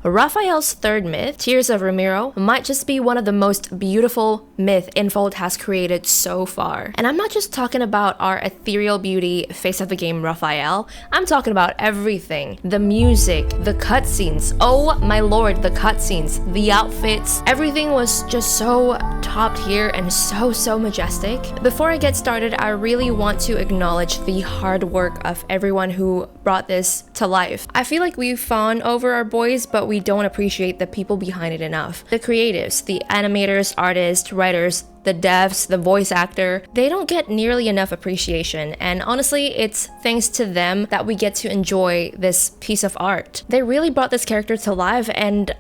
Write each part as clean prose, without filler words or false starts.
Rafayel's third myth, Tears of Romirro, might just be one of the most beautiful myth Infold has created so far. And I'm not just talking about our ethereal beauty face of the game Rafayel, I'm talking about everything. The music, the cutscenes, oh my lord, the cutscenes, the outfits, everything was just so top tier and so majestic. Before I get started, I really want to acknowledge the hard work of everyone who brought this to life. I feel like we fawn over our boys, but we don't appreciate the people behind it enough. The creatives, the animators, artists, writers, the devs, the voice actor, they don't get nearly enough appreciation, and honestly, it's thanks to them that we get to enjoy this piece of art. They really brought this character to life, and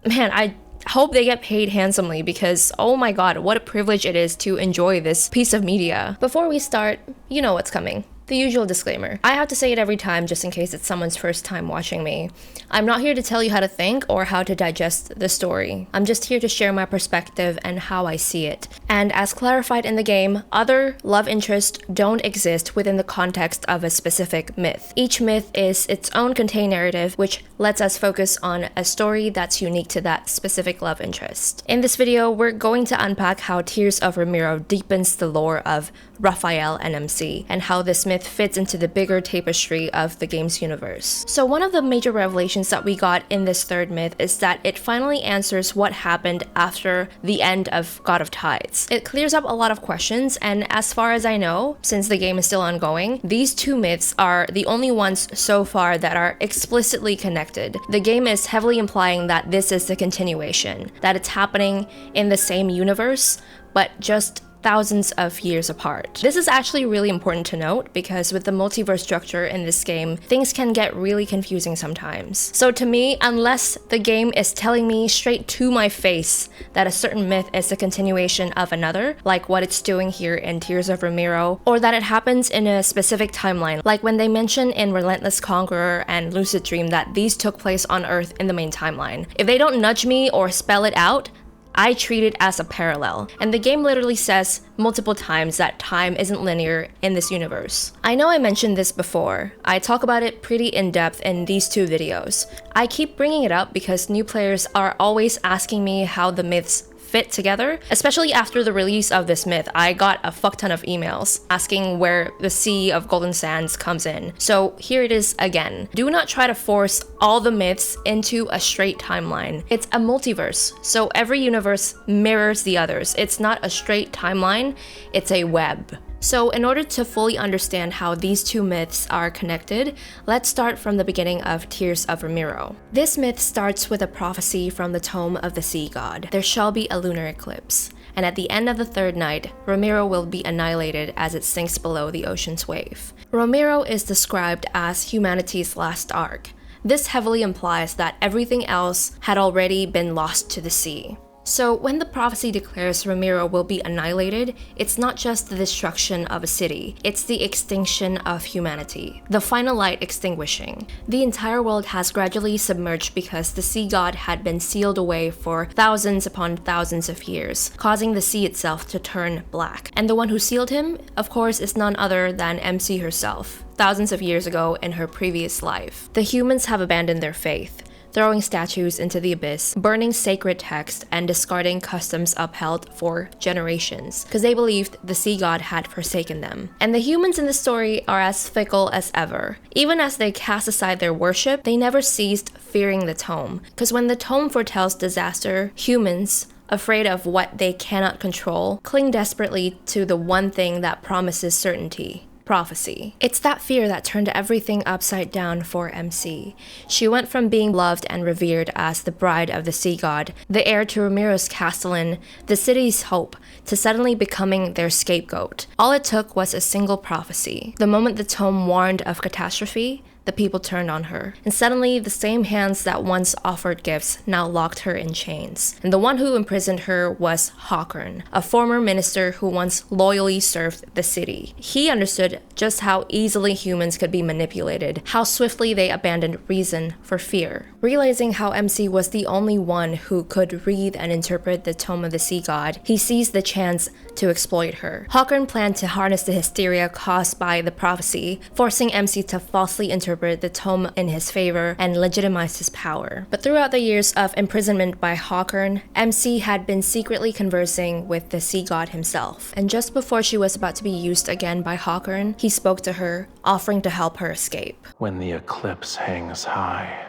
man, I hope they get paid handsomely because oh my god, what a privilege it is to enjoy this piece of media. Before we start, you know what's coming. The usual disclaimer. I have to say it every time just in case it's someone's first time watching me. I'm not here to tell you how to think or how to digest the story. I'm just here to share my perspective and how I see it. And as clarified in the game, other love interests don't exist within the context of a specific myth. Each myth is its own contained narrative, which lets us focus on a story that's unique to that specific love interest. In this video, we're going to unpack how Tears of Romirro deepens the lore of Rafayel and MC, and how this myth fits into the bigger tapestry of the game's universe. So one of the major revelations that we got in this third myth is that it finally answers what happened after the end of God of Tides. It clears up a lot of questions, and as far as I know, since the game is still ongoing, these two myths are the only ones so far that are explicitly connected. The game is heavily implying that this is the continuation, that it's happening in the same universe, but just thousands of years apart. This is actually really important to note because with the multiverse structure in this game, things can get really confusing sometimes. So to me, unless the game is telling me straight to my face that a certain myth is a continuation of another, like what it's doing here in Tears of Romirro, or that it happens in a specific timeline, like when they mention in Relentless Conqueror and Lucid Dream that these took place on Earth in the main timeline. If they don't nudge me or spell it out, I treat it as a parallel, and the game literally says multiple times that time isn't linear in this universe. I know I mentioned this before. I talk about it pretty in depth in these two videos. I keep bringing it up because new players are always asking me how the myths fit together, especially after the release of this myth. I got a fuck ton of emails asking where the Sea of Golden Sands comes in. So here it is again. Do not try to force all the myths into a straight timeline. It's a multiverse, so every universe mirrors the others. It's not a straight timeline, it's a web. So in order to fully understand how these two myths are connected, let's start from the beginning of Tears of Romirro. This myth starts with a prophecy from the Tome of the Sea God. There shall be a lunar eclipse, and at the end of the third night, Romirro will be annihilated as it sinks below the ocean's wave. Romirro is described as humanity's last ark. This heavily implies that everything else had already been lost to the sea. So when the prophecy declares Romirro will be annihilated, it's not just the destruction of a city, it's the extinction of humanity, the final light extinguishing. The entire world has gradually submerged because the sea god had been sealed away for thousands upon thousands of years, causing the sea itself to turn black. And the one who sealed him, of course, is none other than MC herself, thousands of years ago in her previous life. The humans have abandoned their faith, throwing statues into the abyss, burning sacred texts, and discarding customs upheld for generations, because they believed the sea god had forsaken them. And the humans in the story are as fickle as ever. Even as they cast aside their worship, they never ceased fearing the Tome, because when the Tome foretells disaster, humans, afraid of what they cannot control, cling desperately to the one thing that promises certainty: prophecy. It's that fear that turned everything upside down for MC. She went from being loved and revered as the bride of the sea god, the heir to Romirro's castellan, the city's hope, to suddenly becoming their scapegoat. All it took was a single prophecy. The moment the Tome warned of catastrophe, the people turned on her. And suddenly, the same hands that once offered gifts now locked her in chains. And the one who imprisoned her was Håkon, a former minister who once loyally served the city. He understood just how easily humans could be manipulated, how swiftly they abandoned reason for fear. Realizing how MC was the only one who could read and interpret the Tome of the Sea God, he seized the chance to exploit her. Håkon planned to harness the hysteria caused by the prophecy, forcing MC to falsely interpret interpret the Tome in his favor and legitimize his power. But throughout the years of imprisonment by Hawkern, MC had been secretly conversing with the sea god himself. And just before she was about to be used again by Hawkern, he spoke to her, offering to help her escape. When the eclipse hangs high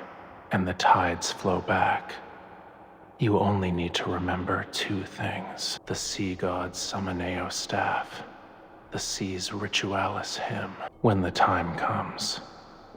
and the tides flow back, you only need to remember two things: the sea god's Summoneo staff, the sea's Ritualis hymn. When the time comes,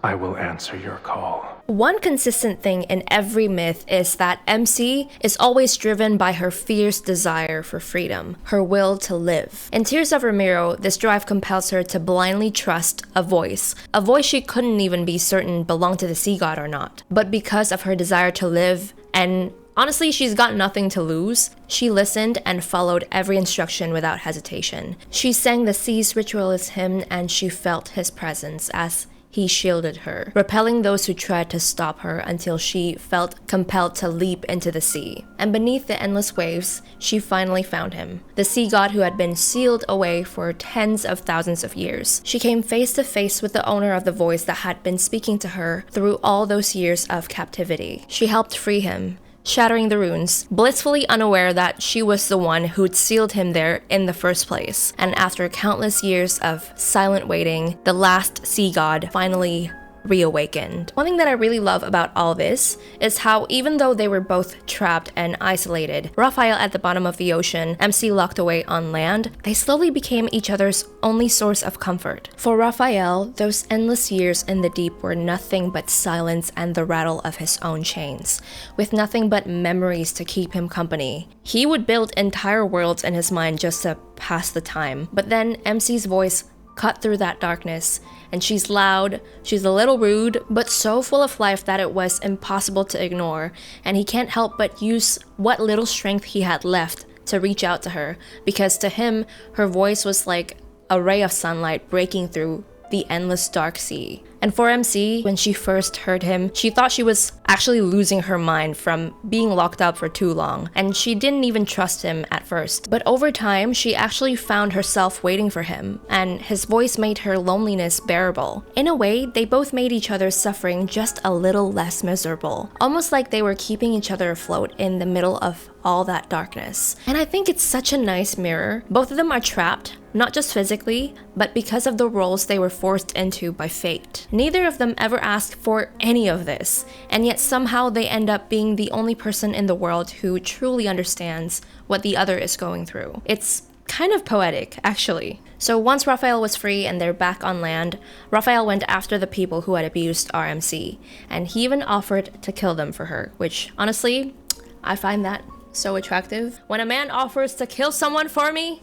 I will answer your call. One consistent thing in every myth is that MC is always driven by her fierce desire for freedom, her will to live. In Tears of Romirro, this drive compels her to blindly trust a voice she couldn't even be certain belonged to the sea god or not. But because of her desire to live, and honestly, she's got nothing to lose, she listened and followed every instruction without hesitation. She sang the sea's Ritualis hymn and she felt his presence as he shielded her, repelling those who tried to stop her until she felt compelled to leap into the sea. And beneath the endless waves, she finally found him, the sea god who had been sealed away for tens of thousands of years. She came face to face with the owner of the voice that had been speaking to her through all those years of captivity. She helped free him, shattering the runes, blissfully unaware that she was the one who'd sealed him there in the first place. And after countless years of silent waiting, the last sea god finally reawakened. One thing that I really love about all this is how even though they were both trapped and isolated, Rafayel at the bottom of the ocean, MC locked away on land, they slowly became each other's only source of comfort. For Rafayel, those endless years in the deep were nothing but silence and the rattle of his own chains, with nothing but memories to keep him company. He would build entire worlds in his mind just to pass the time, but then MC's voice cut through that darkness, and she's loud, she's a little rude, but so full of life that it was impossible to ignore, and he can't help but use what little strength he had left to reach out to her, because to him, her voice was like a ray of sunlight breaking through the endless dark sea. And for MC, when she first heard him, she thought she was actually losing her mind from being locked up for too long, and she didn't even trust him at first. But over time, she actually found herself waiting for him, and his voice made her loneliness bearable. In a way, they both made each other's suffering just a little less miserable, almost like they were keeping each other afloat in the middle of all that darkness. And I think it's such a nice mirror. Both of them are trapped, not just physically, but because of the roles they were forced into by fate. Neither of them ever asked for any of this, and yet somehow they end up being the only person in the world who truly understands what the other is going through. It's kind of poetic, actually. So once Rafayel was free and they're back on land, Rafayel went after the people who had abused RMC, and he even offered to kill them for her, which honestly, I find that so attractive. When a man offers to kill someone for me,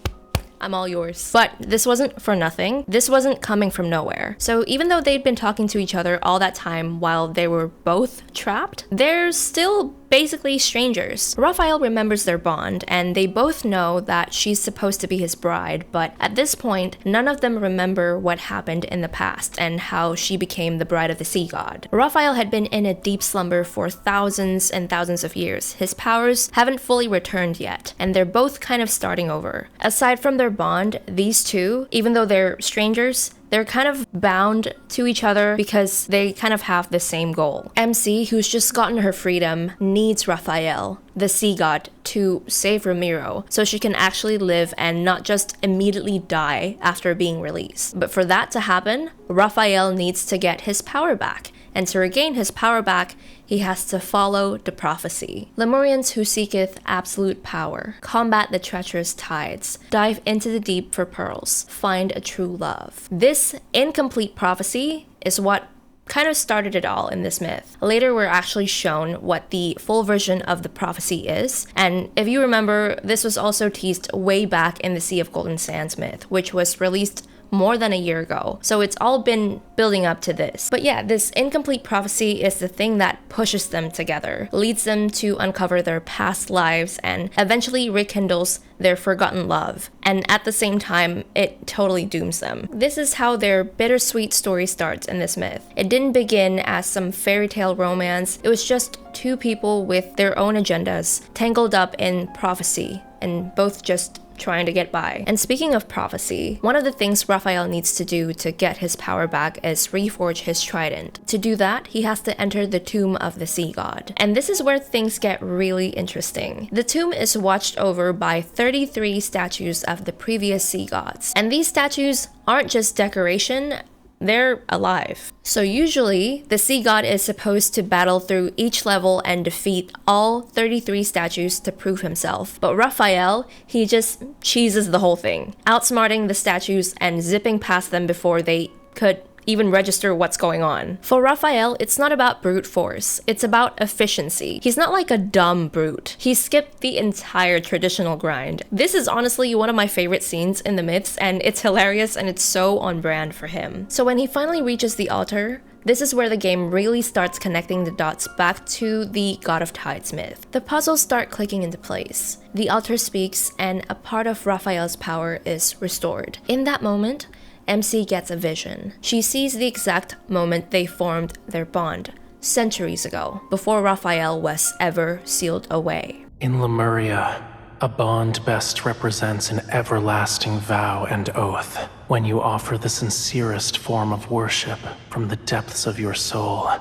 I'm all yours. But this wasn't for nothing. This wasn't coming from nowhere. So even though they'd been talking to each other all that time while they were both trapped, they're still basically strangers. Rafayel remembers their bond, and they both know that she's supposed to be his bride, but at this point, none of them remember what happened in the past and how she became the bride of the sea god. Rafayel had been in a deep slumber for thousands and thousands of years. His powers haven't fully returned yet, and they're both kind of starting over. Aside from their bond, these two, even though they're strangers, they're kind of bound to each other because they kind of have the same goal. MC, who's just gotten her freedom, needs Rafayel, the sea god, to save Romirro so she can actually live and not just immediately die after being released. But for that to happen, Rafayel needs to get his power back. And to regain his power back, he has to follow the prophecy. Lemurians who seeketh absolute power, combat the treacherous tides, dive into the deep for pearls, find a true love. This incomplete prophecy is what kind of started it all in this myth. Later, we're actually shown what the full version of the prophecy is, and if you remember, this was also teased way back in the Sea of Golden Sands myth, which was released more than a year ago. So it's all been building up to this. But yeah, this incomplete prophecy is the thing that pushes them together, leads them to uncover their past lives, and eventually rekindles their forgotten love. And at the same time, it totally dooms them. This is how their bittersweet story starts in this myth. It didn't begin as some fairy tale romance. It was just two people with their own agendas tangled up in prophecy, and both just trying to get by. And speaking of prophecy, one of the things Rafayel needs to do to get his power back is reforge his trident. To do that, he has to enter the tomb of the sea god. And this is where things get really interesting. The tomb is watched over by 33 statues of the previous sea gods. And these statues aren't just decoration, they're alive. So usually, the sea god is supposed to battle through each level and defeat all 33 statues to prove himself. But Rafayel, he just cheeses the whole thing, outsmarting the statues and zipping past them before they could even register what's going on. For Rafayel, it's not about brute force, it's about efficiency. He's not like a dumb brute. He skipped the entire traditional grind. This is honestly one of my favorite scenes in the myths, and it's hilarious and it's so on brand for him. So when he finally reaches the altar, this is where the game really starts connecting the dots back to the God of Tides myth. The puzzles start clicking into place. The altar speaks, and a part of Rafayel's power is restored. In that moment, MC gets a vision. She sees the exact moment they formed their bond, centuries ago, before Rafayel was ever sealed away. In Lemuria, a bond best represents an everlasting vow and oath. When you offer the sincerest form of worship from the depths of your soul,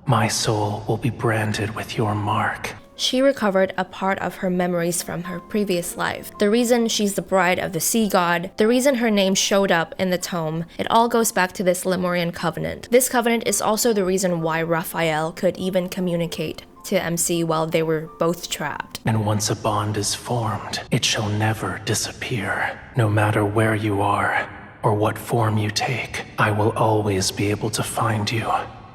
my soul will be branded with your mark. She recovered a part of her memories from her previous life. The reason she's the bride of the sea god, the reason her name showed up in the tome, it all goes back to this Lemurian covenant. This covenant is also the reason why Rafayel could even communicate to MC while they were both trapped. And once a bond is formed, it shall never disappear. No matter where you are or what form you take, I will always be able to find you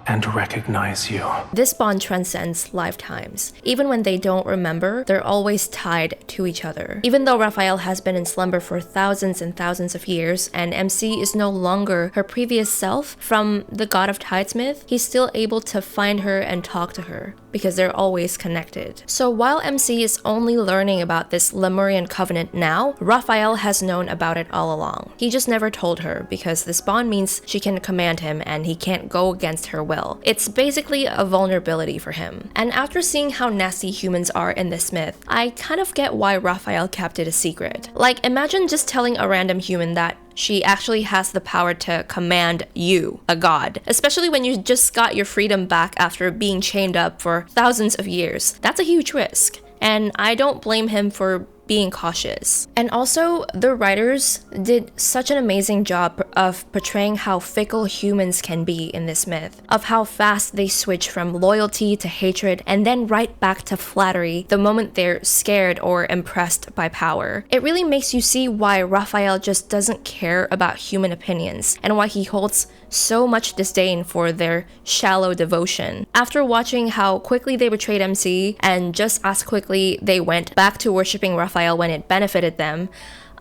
and recognize you. This bond transcends lifetimes. Even when they don't remember, they're always tied to each other. Even though Rafayel has been in slumber for thousands and thousands of years, and MC is no longer her previous self from the God of Tides myth, he's still able to find her and talk to her, because they're always connected. So while MC is only learning about this Lemurian covenant now, Rafayel has known about it all along. He just never told her, because this bond means she can command him and he can't go against her will. It's basically a vulnerability for him. And after seeing how nasty humans are in this myth, I kind of get why Rafayel kept it a secret. Like, imagine just telling a random human that she actually has the power to command you, a god. Especially when you just got your freedom back after being chained up for thousands of years. That's a huge risk. And I don't blame him for being cautious. And also, the writers did such an amazing job of portraying how fickle humans can be in this myth, of how fast they switch from loyalty to hatred and then right back to flattery the moment they're scared or impressed by power. It really makes you see why Rafayel just doesn't care about human opinions and why he holds so much disdain for their shallow devotion. After watching how quickly they betrayed MC and just as quickly they went back to worshipping Rafayel when it benefited them,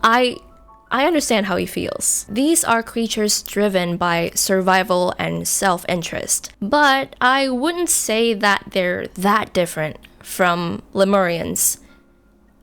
I understand how he feels. These are creatures driven by survival and self-interest, but I wouldn't say that they're that different from Lemurians,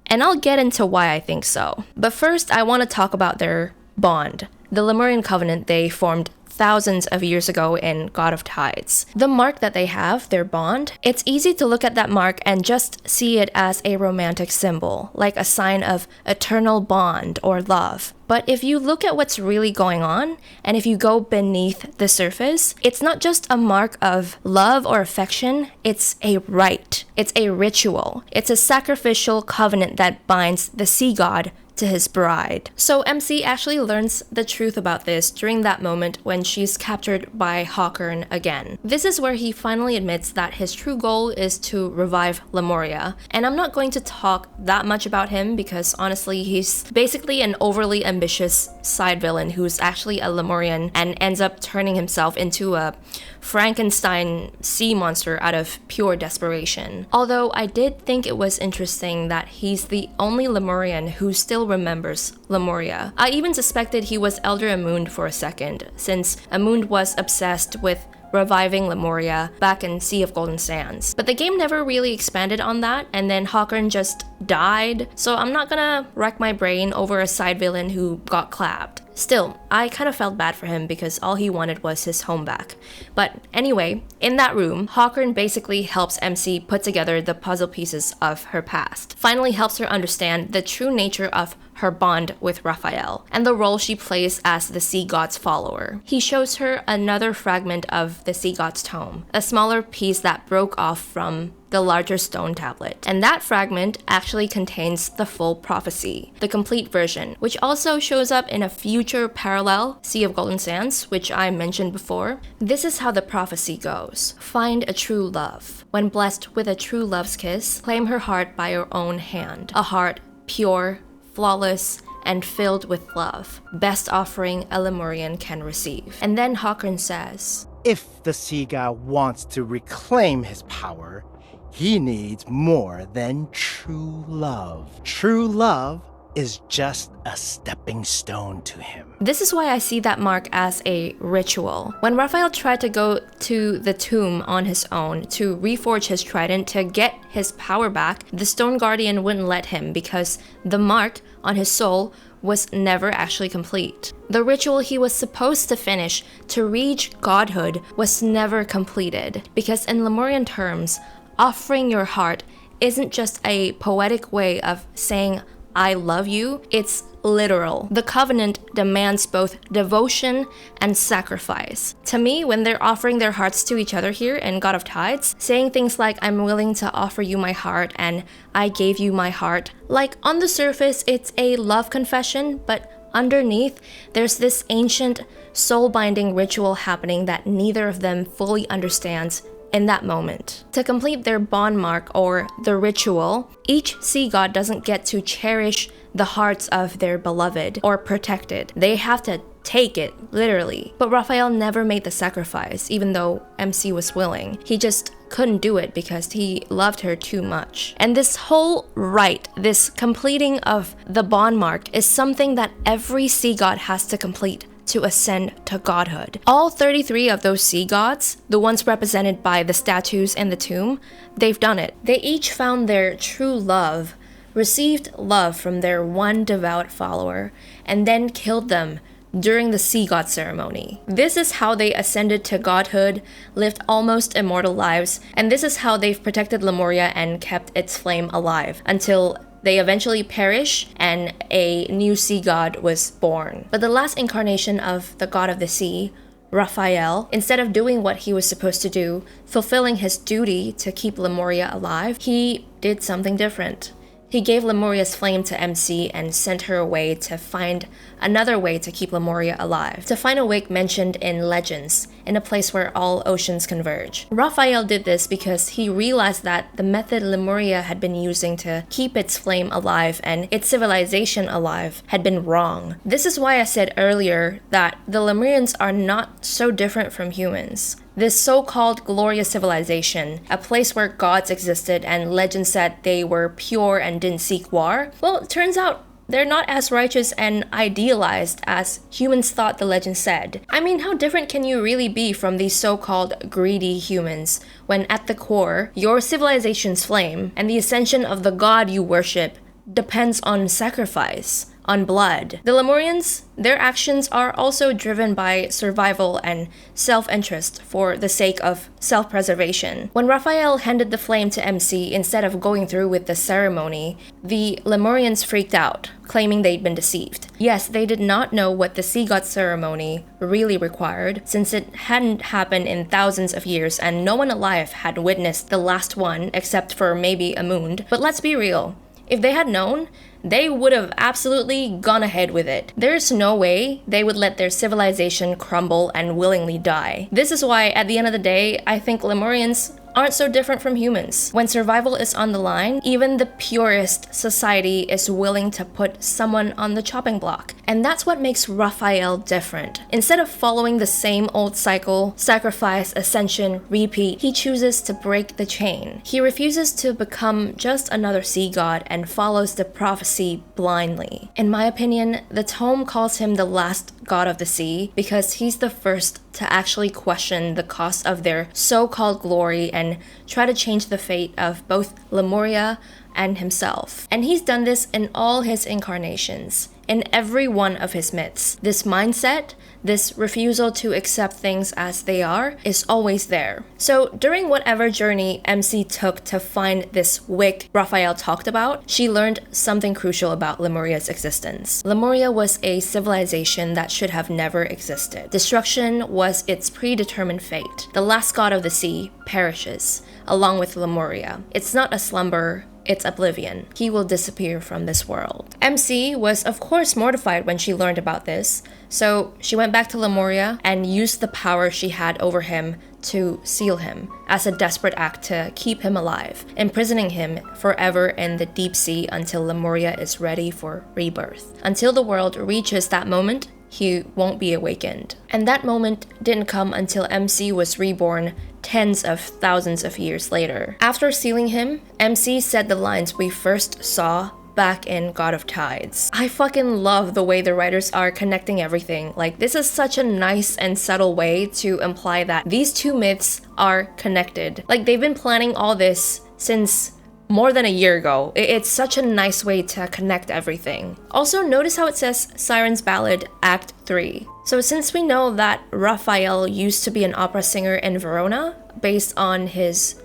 and I'll get into why I think so. But first, I want to talk about their bond, the Lemurian covenant they formed thousands of years ago in God of Tides. The mark that they have, their bond, it's easy to look at that mark and just see it as a romantic symbol, like a sign of eternal bond or love. But if you look at what's really going on, and if you go beneath the surface, it's not just a mark of love or affection, it's a rite. It's a ritual. It's a sacrificial covenant that binds the sea god to his bride. So MC actually learns the truth about this during that moment when she's captured by Hawkern again. This is where he finally admits that his true goal is to revive Lemuria. And I'm not going to talk that much about him because honestly he's basically an overly ambitious side villain who's actually a Lemurian and ends up turning himself into a Frankenstein sea monster out of pure desperation. Although I did think it was interesting that he's the only Lemurian who still remembers Lemuria. I even suspected he was Elder Amund for a second, since Amund was obsessed with reviving Lemuria back in Sea of Golden Sands. But the game never really expanded on that, and then Hawkern just died, so I'm not gonna wreck my brain over a side villain who got clapped. Still, I kind of felt bad for him because all he wanted was his home back. But anyway, in that room, Hawkern basically helps MC put together the puzzle pieces of her past. Finally helps her understand the true nature of her bond with Rafayel and the role she plays as the sea god's follower. He shows her another fragment of the sea god's tome, a smaller piece that broke off from the larger stone tablet. And that fragment actually contains the full prophecy, the complete version, which also shows up in a future parallel, Sea of Golden Sands, which I mentioned before. This is how the prophecy goes. Find a true love. When blessed with a true love's kiss, claim her heart by your own hand. A heart pure, flawless, and filled with love. Best offering a Lemurian can receive. And then Håkon says, if the sea god wants to reclaim his power, he needs more than true love. True love is just a stepping stone to him. This is why I see that mark as a ritual. When Rafayel tried to go to the tomb on his own to reforge his trident to get his power back, the stone guardian wouldn't let him because the mark on his soul was never actually complete. The ritual he was supposed to finish to reach godhood was never completed because in Lemurian terms, offering your heart isn't just a poetic way of saying I love you, it's literal. The covenant demands both devotion and sacrifice. To me, when they're offering their hearts to each other here in God of Tides, saying things like I'm willing to offer you my heart and I gave you my heart, like on the surface it's a love confession, but underneath there's this ancient soul-binding ritual happening that neither of them fully understands in that moment. To complete their bond mark or the ritual, each sea god doesn't get to cherish the hearts of their beloved or protect it. They have to take it, literally. But Rafayel never made the sacrifice, even though MC was willing. He just couldn't do it because he loved her too much. And this whole rite, this completing of the bond mark, is something that every sea god has to complete to ascend to godhood. All 33 of those sea gods, the ones represented by the statues in the tomb, they've done it. They each found their true love, received love from their one devout follower, and then killed them during the sea god ceremony. This is how they ascended to godhood, lived almost immortal lives, and this is how they've protected Lemuria and kept its flame alive until they eventually perish and a new sea god was born. But the last incarnation of the god of the sea, Rafayel, instead of doing what he was supposed to do, fulfilling his duty to keep Lemuria alive, he did something different. He gave Lemuria's flame to MC and sent her away to find another way to keep Lemuria alive, to find a wake mentioned in legends, in a place where all oceans converge. Rafayel did this because he realized that the method Lemuria had been using to keep its flame alive and its civilization alive had been wrong. This is why I said earlier that the Lemurians are not so different from humans. This so-called glorious civilization, a place where gods existed and legend said they were pure and didn't seek war, well, it turns out they're not as righteous and idealized as humans thought the legend said. I mean, how different can you really be from these so-called greedy humans when at the core, your civilization's flame and the ascension of the god you worship depends on sacrifice, on blood. The Lemurians, their actions are also driven by survival and self-interest for the sake of self-preservation. When Rafayel handed the flame to MC instead of going through with the ceremony, the Lemurians freaked out, claiming they'd been deceived. Yes, they did not know what the sea god ceremony really required, since it hadn't happened in thousands of years and no one alive had witnessed the last one except for maybe Amund. But let's be real. If they had known, they would have absolutely gone ahead with it. There's no way they would let their civilization crumble and willingly die. This is why, at the end of the day, I think Lemurians aren't so different from humans. When survival is on the line, even the purest society is willing to put someone on the chopping block. And that's what makes Rafayel different. Instead of following the same old cycle, sacrifice, ascension, repeat, he chooses to break the chain. He refuses to become just another sea god and follows the prophecy blindly. In my opinion, the Tome calls him the last god of the sea because he's the first to actually question the cost of their so-called glory and try to change the fate of both Lemuria, and himself. And he's done this in all his incarnations, in every one of his myths. This mindset, this refusal to accept things as they are, is always there. So during whatever journey MC took to find this wick Rafayel talked about, she learned something crucial about Lemuria's existence. Lemuria was a civilization that should have never existed. Destruction was its predetermined fate. The last god of the sea perishes, along with Lemuria. It's not a slumber, it's oblivion. He will disappear from this world. MC was of course mortified when she learned about this, so she went back to Lemuria and used the power she had over him to seal him as a desperate act to keep him alive, imprisoning him forever in the deep sea until Lemuria is ready for rebirth. Until the world reaches that moment, he won't be awakened. And that moment didn't come until MC was reborn tens of thousands of years later. After sealing him, MC said the lines we first saw back in God of Tides. I fucking love the way the writers are connecting everything. Like, this is such a nice and subtle way to imply that these two myths are connected. Like, they've been planning all this since more than a year ago. It's such a nice way to connect everything. Also, notice how it says Siren's Ballad Act 3. So since we know that Rafayel used to be an opera singer in Verona, based on his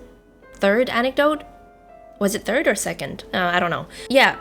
third anecdote, was it third or second? I don't know. Yeah,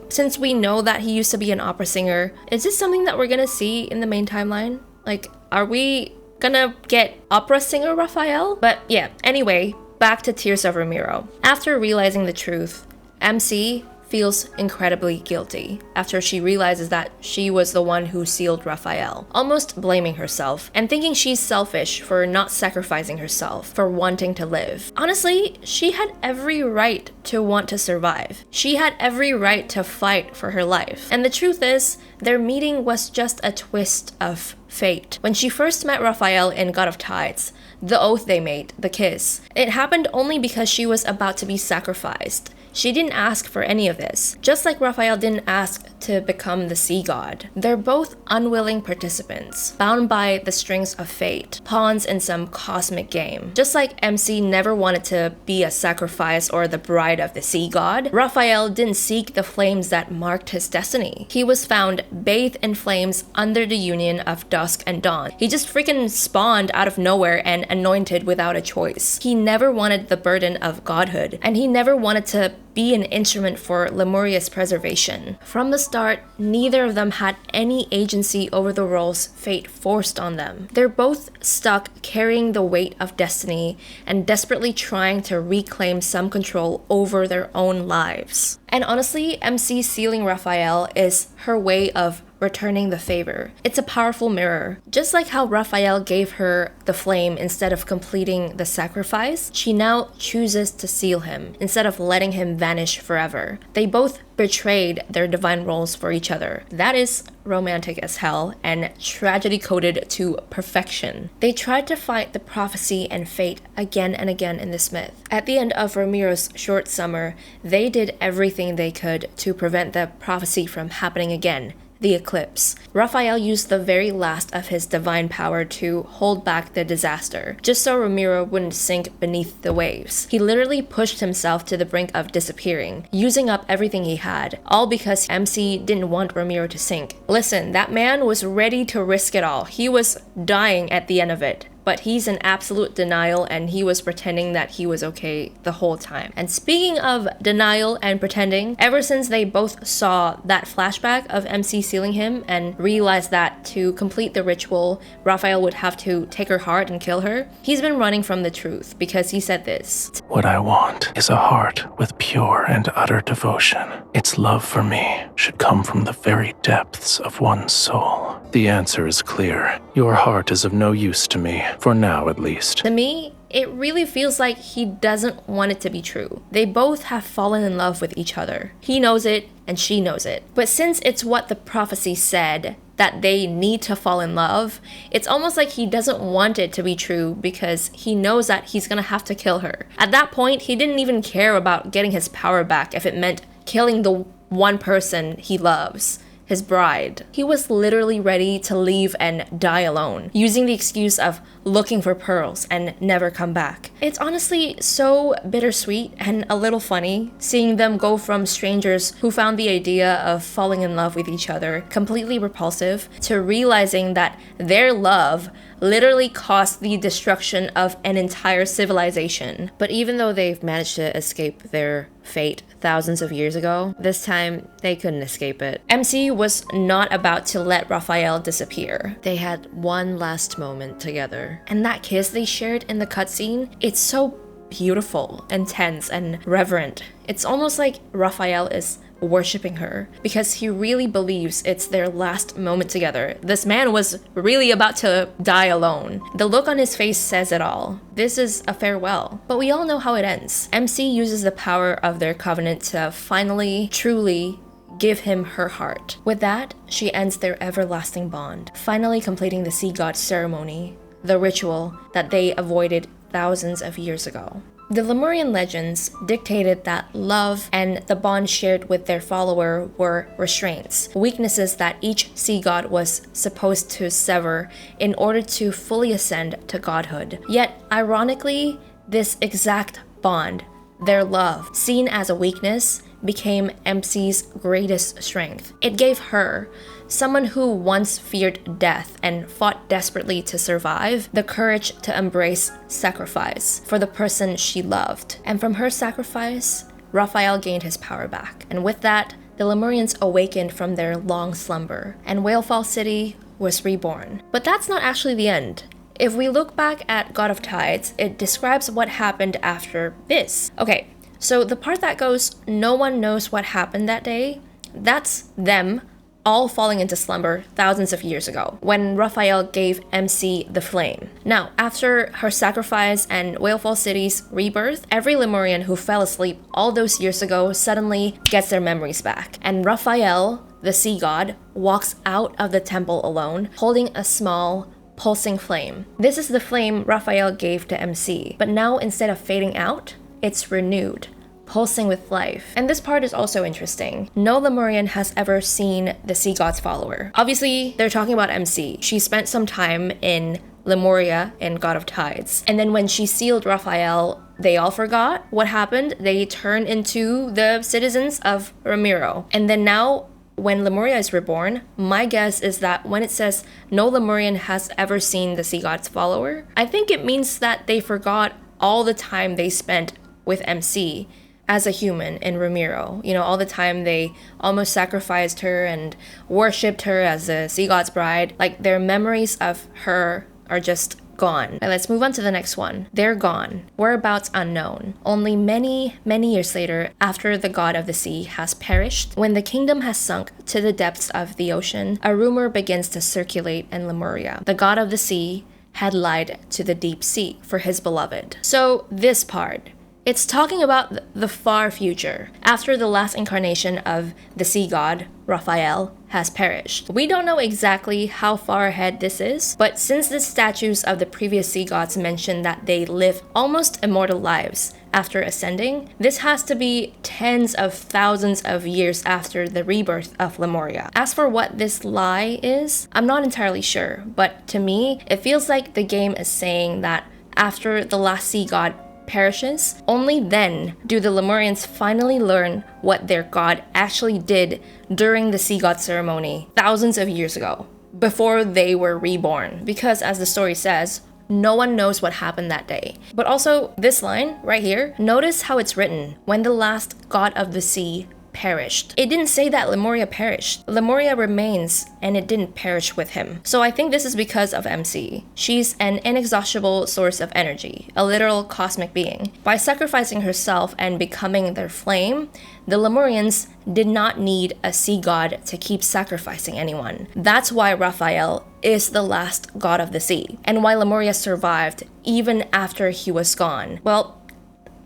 since we know that he used to be an opera singer, is this something that we're gonna see in the main timeline? Like, are we gonna get opera singer Rafayel? But yeah, anyway, back to Tears of Romirro. After realizing the truth, MC feels incredibly guilty after she realizes that she was the one who sealed Rafayel, almost blaming herself and thinking she's selfish for not sacrificing herself, for wanting to live. Honestly, she had every right to want to survive. She had every right to fight for her life. And the truth is, their meeting was just a twist of fate. When she first met Rafayel in God of Tides, the oath they made, the kiss, it happened only because she was about to be sacrificed. She didn't ask for any of this, just like Rafayel didn't ask to become the sea god. They're both unwilling participants, bound by the strings of fate, pawns in some cosmic game. Just like MC never wanted to be a sacrifice or the bride of the sea god, Rafayel didn't seek the flames that marked his destiny. He was found bathed in flames under the union of dusk and dawn. He just freaking spawned out of nowhere and anointed without a choice. He never wanted the burden of godhood, and he never wanted to be an instrument for Lemuria's preservation. From the start, neither of them had any agency over the roles fate forced on them. They're both stuck carrying the weight of destiny and desperately trying to reclaim some control over their own lives. And honestly, MC sealing Rafayel is her way of returning the favor. It's a powerful mirror. Just like how Rafayel gave her the flame instead of completing the sacrifice, she now chooses to seal him instead of letting him vanish forever. They both betrayed their divine roles for each other. That is romantic as hell and tragedy coded to perfection. They tried to fight the prophecy and fate again and again in this myth. At the end of Romirro's short summer, they did everything they could to prevent the prophecy from happening again. The eclipse. Rafayel used the very last of his divine power to hold back the disaster, just so Romirro wouldn't sink beneath the waves. He literally pushed himself to the brink of disappearing, using up everything he had, all because MC didn't want Romirro to sink. Listen, that man was ready to risk it all. He was dying at the end of it. But he's in absolute denial, and he was pretending that he was okay the whole time. And speaking of denial and pretending, ever since they both saw that flashback of MC sealing him and realized that to complete the ritual, Rafayel would have to take her heart and kill her, he's been running from the truth because he said this. What I want is a heart with pure and utter devotion. Its love for me should come from the very depths of one's soul. The answer is clear. Your heart is of no use to me, for now at least. To me, it really feels like he doesn't want it to be true. They both have fallen in love with each other. He knows it, and she knows it. But since it's what the prophecy said, that they need to fall in love, it's almost like he doesn't want it to be true because he knows that he's gonna have to kill her. At that point, he didn't even care about getting his power back if it meant killing the one person he loves, his bride. He was literally ready to leave and die alone, using the excuse of looking for pearls and never come back. It's honestly so bittersweet and a little funny seeing them go from strangers who found the idea of falling in love with each other completely repulsive to realizing that their love literally caused the destruction of an entire civilization. But even though they've managed to escape their fate thousands of years ago, this time they couldn't escape it. MC was not about to let Rafayel disappear. They had one last moment together. And that kiss they shared in the cutscene, it's so beautiful, intense, and reverent. It's almost like Rafayel is worshipping her because he really believes it's their last moment together. This man was really about to die alone. The look on his face says it all. This is a farewell. But we all know how it ends. MC uses the power of their covenant to finally, truly give him her heart. With that, she ends their everlasting bond, finally completing the sea god ceremony, the ritual that they avoided thousands of years ago. The Lemurian legends dictated that love and the bond shared with their follower were restraints, weaknesses that each sea god was supposed to sever in order to fully ascend to godhood. Yet, ironically, this exact bond, their love, seen as a weakness, became MC's greatest strength. It gave her, someone who once feared death and fought desperately to survive, the courage to embrace sacrifice for the person she loved. And from her sacrifice, Rafayel gained his power back. And with that, the Lemurians awakened from their long slumber, and Whalefall City was reborn. But that's not actually the end. If we look back at God of Tides, it describes what happened after this. Okay, so the part that goes, no one knows what happened that day, that's them all falling into slumber thousands of years ago, when Rafayel gave MC the flame. Now, after her sacrifice and Whalefall City's rebirth, every Lemurian who fell asleep all those years ago suddenly gets their memories back. And Rafayel, the sea god, walks out of the temple alone, holding a small, pulsing flame. This is the flame Rafayel gave to MC, but now instead of fading out, it's renewed, pulsing with life. And this part is also interesting. No Lemurian has ever seen the sea god's follower. Obviously, they're talking about MC. She spent some time in Lemuria in God of Tides. And then when she sealed Rafayel, they all forgot what happened. They turned into the citizens of Romirro. And then now, when Lemuria is reborn, my guess is that when it says no Lemurian has ever seen the sea god's follower, I think it means that they forgot all the time they spent with MC as a human in Romirro. You know, all the time they almost sacrificed her and worshipped her as a sea god's bride. Like, their memories of her are just gone. Now, let's move on to the next one. They're gone. Whereabouts unknown. Only many, many years later, after the god of the sea has perished, when the kingdom has sunk to the depths of the ocean, a rumor begins to circulate in Lemuria. The god of the sea had lied to the deep sea for his beloved. So this part, it's talking about the far future, after the last incarnation of the sea god, Rafayel, has perished. We don't know exactly how far ahead this is, but since the statues of the previous sea gods mention that they live almost immortal lives after ascending, this has to be tens of thousands of years after the rebirth of Lemuria. As for what this lie is, I'm not entirely sure, but to me, it feels like the game is saying that after the last sea god perishes, only then do the Lemurians finally learn what their god actually did during the sea god ceremony thousands of years ago, before they were reborn. Because as the story says, no one knows what happened that day. But also, this line right here, notice how it's written, when the last god of the sea perished. It didn't say that Lemuria perished. Lemuria remains, and it didn't perish with him. So I think this is because of MC. She's an inexhaustible source of energy, a literal cosmic being. By sacrificing herself and becoming their flame, the Lemurians did not need a sea god to keep sacrificing anyone. That's why Rafayel is the last god of the sea, and why Lemuria survived even after he was gone. Well,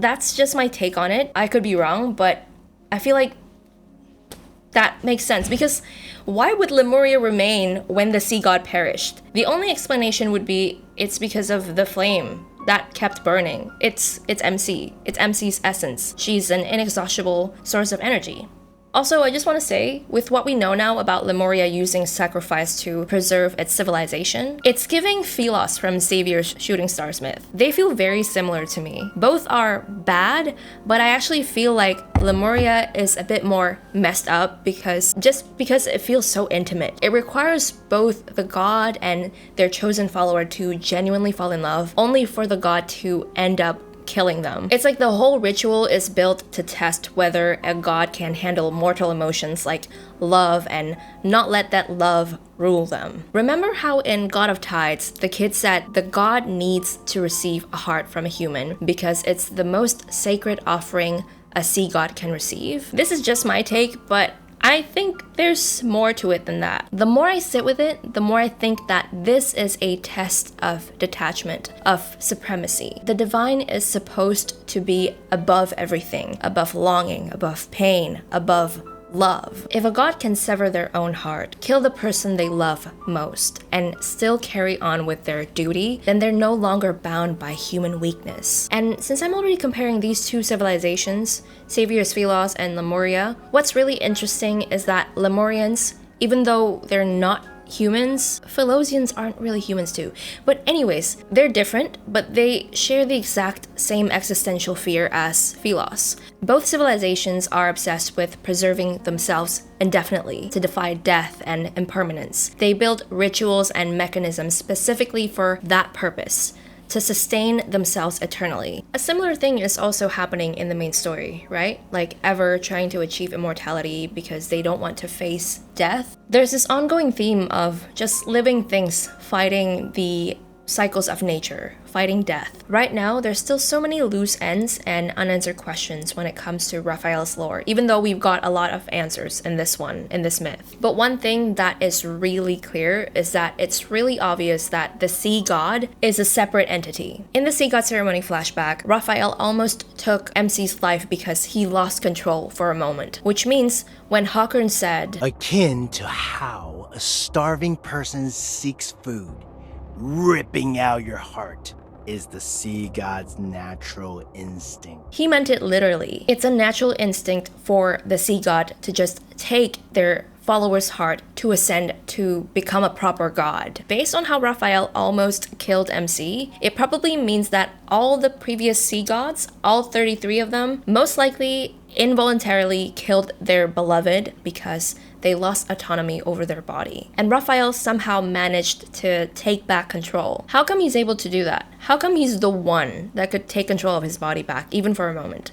that's just my take on it. I could be wrong, but I feel like that makes sense, because why would Lemuria remain when the sea god perished? The only explanation would be it's because of the flame that kept burning. It's MC. It's MC's essence. She's an inexhaustible source of energy. Also, I just want to say, with what we know now about Lemuria using sacrifice to preserve its civilization, it's giving Philos from Xavier's Shooting Stars myth. They feel very similar to me. Both are bad, but I actually feel like Lemuria is a bit more messed up because it feels so intimate. It requires both the god and their chosen follower to genuinely fall in love, only for the god to end up killing them. It's like the whole ritual is built to test whether a god can handle mortal emotions like love and not let that love rule them. Remember how in God of Tides, the kid said the god needs to receive a heart from a human because it's the most sacred offering a sea god can receive? This is just my take, but I think there's more to it than that. The more I sit with it, the more I think that this is a test of detachment, of supremacy. The divine is supposed to be above everything, above longing, above pain, above love. If a god can sever their own heart, kill the person they love most, and still carry on with their duty, then they're no longer bound by human weakness. And since I'm already comparing these two civilizations, Xavier's Philos and Lemuria, what's really interesting is that Lemurians, even though they're not humans, Philosians aren't really humans too. But anyways, they're different, but they share the exact same existential fear as Philos. Both civilizations are obsessed with preserving themselves indefinitely to defy death and impermanence. They build rituals and mechanisms specifically for that purpose, to sustain themselves eternally. A similar thing is also happening in the main story, right? Like Ever trying to achieve immortality because they don't want to face death. There's this ongoing theme of just living things fighting the cycles of nature, fighting death. Right now, there's still so many loose ends and unanswered questions when it comes to Rafayel's lore, even though we've got a lot of answers in this myth. But one thing that is really clear is that it's really obvious that the sea god is a separate entity. In the sea god ceremony flashback, Rafayel almost took MC's life because he lost control for a moment, which means when Hawkern said, akin to how a starving person seeks food, ripping out your heart is the sea god's natural instinct. He meant it literally. It's a natural instinct for the sea god to just take their follower's heart to ascend to become a proper god. Based on how Rafayel almost killed MC, it probably means that all the previous sea gods, all 33 of them, most likely involuntarily killed their beloved because they lost autonomy over their body. And Rafayel somehow managed to take back control. How come he's able to do that? How come he's the one that could take control of his body back, even for a moment?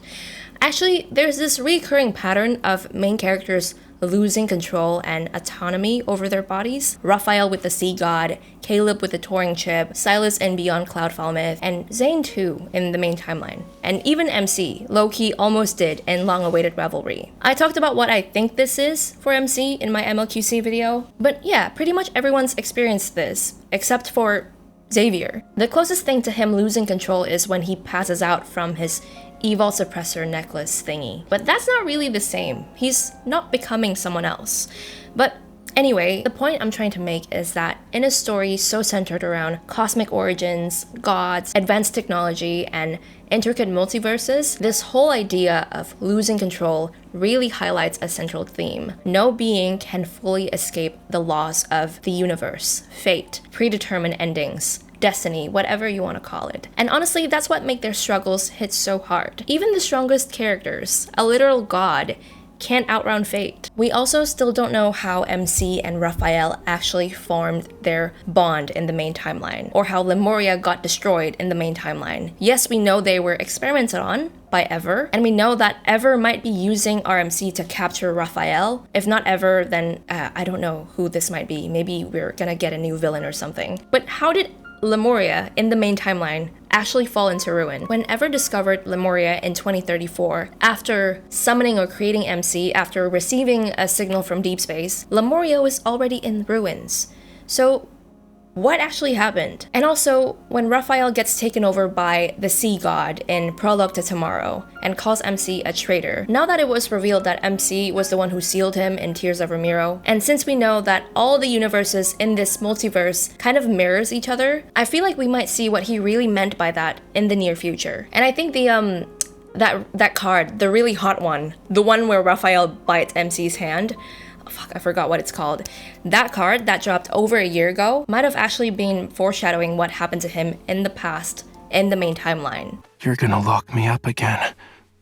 Actually, there's this recurring pattern of main characters losing control and autonomy over their bodies. Rafayel with the sea god, Caleb with the touring chip, Silas in Beyond Cloudfall Myth, and Zane too in the main timeline. And even MC, low-key almost did in Long-Awaited Revelry. I talked about what I think this is for MC in my MLQC video, but yeah, pretty much everyone's experienced this, except for Xavier. The closest thing to him losing control is when he passes out from his evil suppressor necklace thingy. But that's not really the same. He's not becoming someone else. But anyway, the point I'm trying to make is that in a story so centered around cosmic origins, gods, advanced technology, and intricate multiverses, this whole idea of losing control really highlights a central theme. No being can fully escape the laws of the universe, fate, predetermined endings, destiny, whatever you want to call it. And honestly, that's what makes their struggles hit so hard. Even the strongest characters, a literal god, can't outrun fate. We also still don't know how MC and Rafayel actually formed their bond in the main timeline, or how Lemuria got destroyed in the main timeline. Yes, we know they were experimented on by Ever, and we know that Ever might be using RMC to capture Rafayel. If not Ever, then I don't know who this might be. Maybe we're gonna get a new villain or something. But how did Lemuria in the main timeline actually fall into ruin? When Ever discovered Lemuria in 2034, after summoning or creating MC after receiving a signal from deep space, Lemuria was already in ruins. So what actually happened? And also, when Rafayel gets taken over by the sea god in Prologue to Tomorrow and calls MC a traitor, now that it was revealed that MC was the one who sealed him in Tears of Romirro, and since we know that all the universes in this multiverse kind of mirrors each other, I feel like we might see what he really meant by that in the near future. And I think the that card, the really hot one, the one where Raphael bites MC's hand. Oh, fuck, I forgot what it's called. That card that dropped over a year ago might have actually been foreshadowing what happened to him in the past in the main timeline. You're gonna lock me up again.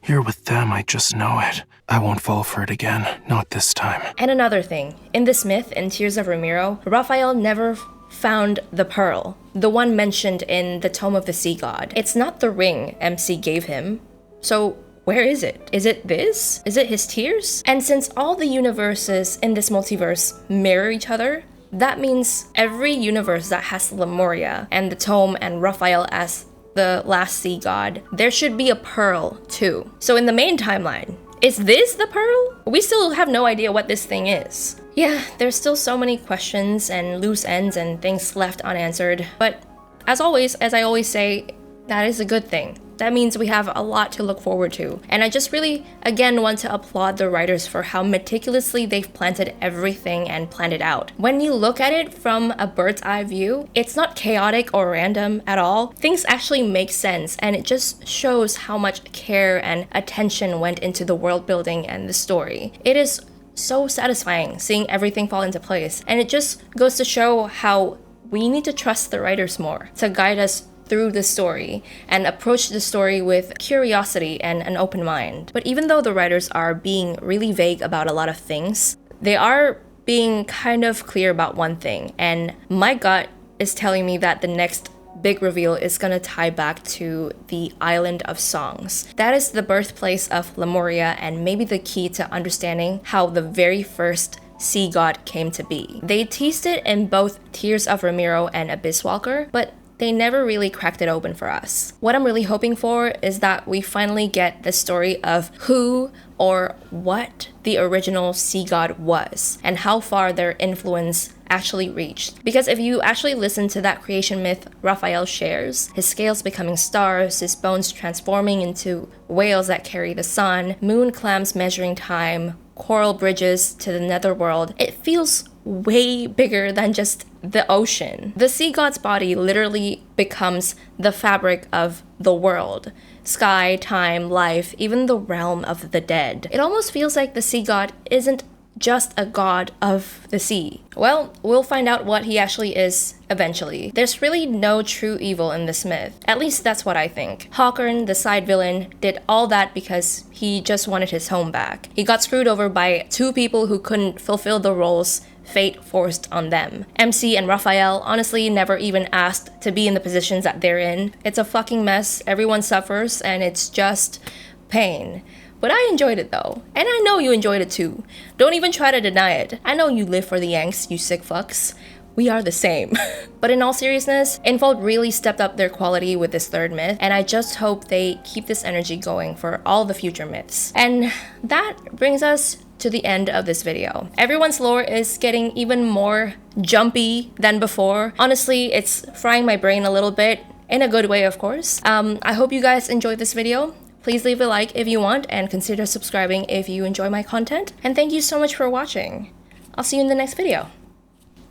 You're with them, I just know it. I won't fall for it again, not this time. And another thing, in this myth, in Tears of Romirro, Raphael never found the pearl, the one mentioned in the Tome of the Sea God. It's not the ring MC gave him, so where is it? Is it this? Is it his tears? And since all the universes in this multiverse mirror each other, that means every universe that has Lemuria and the Tome and Raphael as the last sea god, there should be a pearl too. So in the main timeline, is this the pearl? We still have no idea what this thing is. Yeah, there's still so many questions and loose ends and things left unanswered, but as always, as I always say, that is a good thing. That means we have a lot to look forward to. And I just really, again, want to applaud the writers for how meticulously they've planted everything and planned it out. When you look at it from a bird's eye view, it's not chaotic or random at all. Things actually make sense, and it just shows how much care and attention went into the world building and the story. It is so satisfying seeing everything fall into place, and it just goes to show how we need to trust the writers more to guide us through the story and approach the story with curiosity and an open mind. But even though the writers are being really vague about a lot of things, they are being kind of clear about one thing, and my gut is telling me that the next big reveal is gonna tie back to the Island of Songs. That is the birthplace of Lemuria and maybe the key to understanding how the very first sea god came to be. They teased it in both Tears of Romirro and Abyss Walker, but they never really cracked it open for us. What I'm really hoping for is that we finally get the story of who or what the original sea god was and how far their influence actually reached. Because if you actually listen to that creation myth Raphael shares, his scales becoming stars, his bones transforming into whales that carry the sun, moon clams measuring time, coral bridges to the netherworld, it feels way bigger than just the ocean. The sea god's body literally becomes the fabric of the world. Sky, time, life, even the realm of the dead. It almost feels like the sea god isn't just a god of the sea. Well, we'll find out what he actually is eventually. There's really no true evil in this myth. At least that's what I think. Hawkern, the side villain, did all that because he just wanted his home back. He got screwed over by two people who couldn't fulfill the roles fate forced on them. MC and Raphael honestly never even asked to be in the positions that they're in. It's a fucking mess, everyone suffers, and it's just pain. But I enjoyed it though, and I know you enjoyed it too. Don't even try to deny it. I know you live for the angst, you sick fucks. We are the same. But in all seriousness, Infold really stepped up their quality with this third myth, and I just hope they keep this energy going for all the future myths. And that brings us to the end of this video. Everyone's lore is getting even more jumpy than before. Honestly, it's frying my brain a little bit, in a good way of course. I hope you guys enjoyed this video. Please leave a like if you want and consider subscribing if you enjoy my content. And thank you so much for watching. I'll see you in the next video.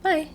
Bye.